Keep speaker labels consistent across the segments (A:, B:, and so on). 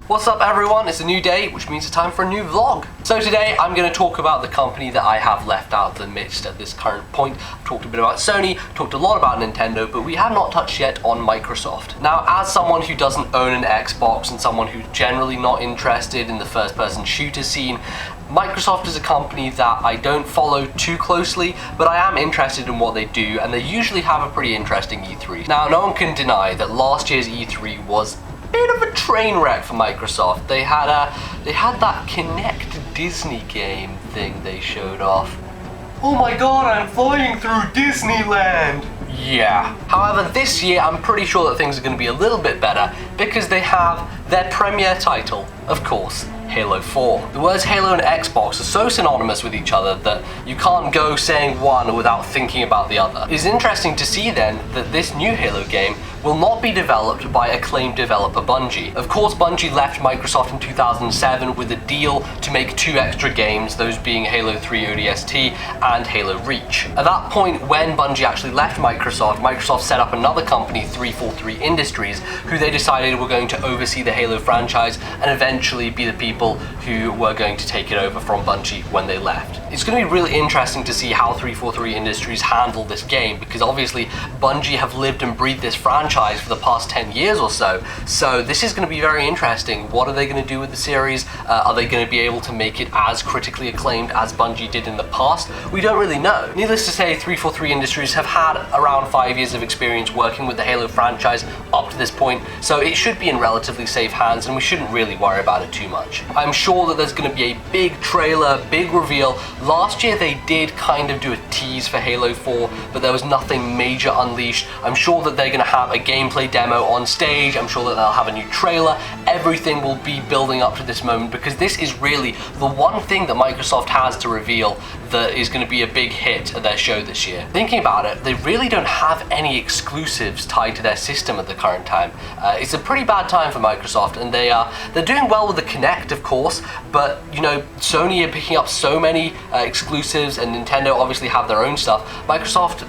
A: What's up everyone, it's a new day, which means it's time for a new vlog. So today I'm going to talk about the company that I have left out of the midst at this current point. I've talked a bit about Sony, talked a lot about Nintendo, but we have not touched yet on Microsoft. Now, as someone who doesn't own an Xbox and someone who's generally not interested in the first-person shooter scene, Microsoft is a company that I don't follow too closely, but I am interested in what they do, and they usually have a pretty interesting E3. Now, no one can deny that last year's E3 was bit of a train wreck for Microsoft. They had that Kinect Disney game thing they showed off. Oh my god, I'm flying through Disneyland! Yeah. However, this year I'm pretty sure that things are going to be a little bit better because they have their premier title, of course, Halo 4. The words Halo and Xbox are so synonymous with each other that you can't go saying one without thinking about the other. It's interesting to see then that this new Halo game will not be developed by acclaimed developer Bungie. Of course, Bungie left Microsoft in 2007 with a deal to make 2 extra games, those being Halo 3 ODST and Halo Reach. At that point, when Bungie actually left Microsoft set up another company, 343 Industries, who they decided were going to oversee the Halo franchise and eventually be the people who were going to take it over from Bungie when they left. It's going to be really interesting to see how 343 Industries handle this game, because obviously Bungie have lived and breathed this franchise for the past 10 years or so, so this is going to be very interesting. What are they going to do with the series? Are they going to be able to make it as critically acclaimed as Bungie did in the past? We don't really know. Needless to say, 343 Industries have had around 5 years of experience working with the Halo franchise up to this point, so it should be in relatively safe hands and we shouldn't really worry about it too much. I'm sure that there's going to be a big trailer, big reveal. Last year they did kind of do a tease for Halo 4, but there was nothing major unleashed. I'm sure that they're going to have a gameplay demo on stage. I'm sure that they'll have a new trailer. Everything will be building up to this moment because this is really the one thing that Microsoft has to reveal that is going to be a big hit at their show this year. Thinking about it, they really don't have any exclusives tied to their system at the current time. It's a pretty bad time for Microsoft, and they're doing well with the Kinect, of course, but you know, Sony are picking up so many exclusives, and Nintendo obviously have their own stuff. Microsoft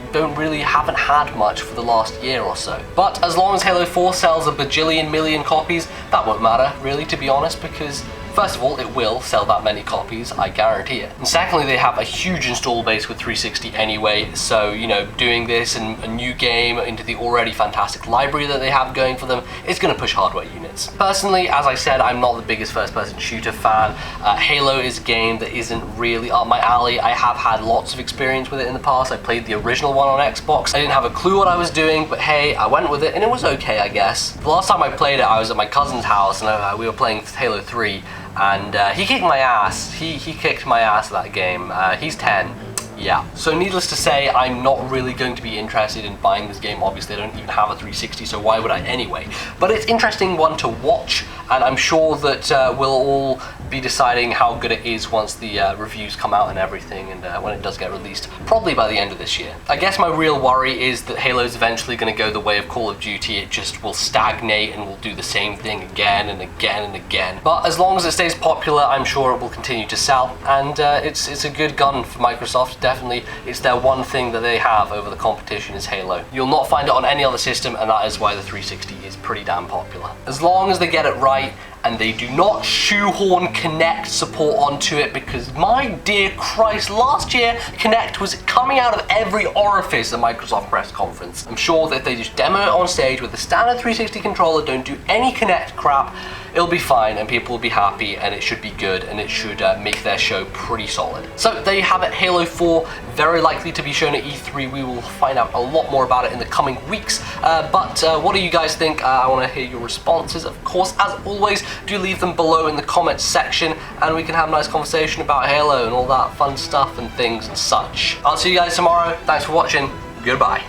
A: haven't had much for the last year or so. But as long as Halo 4 sells a bajillion million copies, that won't matter, really, to be honest, because first of all, it will sell that many copies, I guarantee it. And secondly, they have a huge install base with 360 anyway, so, you know, doing this and a new game into the already fantastic library that they have going for them is going to push hardware units. Personally, as I said, I'm not the biggest first-person shooter fan. Halo is a game that isn't really up my alley. I have had lots of experience with it in the past. I played the original one on Xbox. I didn't have a clue what I was doing, but hey, I went with it and it was okay, I guess. The last time I played it, I was at my cousin's house and we were playing Halo 3. And he kicked my ass. He kicked my ass at that game. He's 10. Yeah. So needless to say, I'm not really going to be interested in buying this game. Obviously, I don't even have a 360, so why would I anyway? But it's an interesting one to watch, and I'm sure that we'll all be deciding how good it is once the reviews come out and everything, and when it does get released, probably by the end of this year. I guess my real worry is that Halo's eventually going to go the way of Call of Duty. It just will stagnate and will do the same thing again and again and again. But as long as it stays popular, I'm sure it will continue to sell, and it's a good gun for Microsoft. Definitely, it's their one thing that they have over the competition is Halo. You'll not find it on any other system, and that is why the 360 is pretty damn popular. As long as they get it right, and they do not shoehorn Kinect support onto it, because my dear Christ, last year Kinect was coming out of every orifice at Microsoft press conference. I'm sure that if they just demo it on stage with the standard 360 controller, don't do any Kinect crap, it'll be fine and people will be happy and it should be good and it should make their show pretty solid. So there you have it, Halo 4, very likely to be shown at E3. We will find out a lot more about it in the coming weeks, but what do you guys think? I want to hear your responses. Of course, as always, do leave them below in the comments section and we can have a nice conversation about Halo and all that fun stuff and things and such. I'll see you guys tomorrow. Thanks for watching. Goodbye.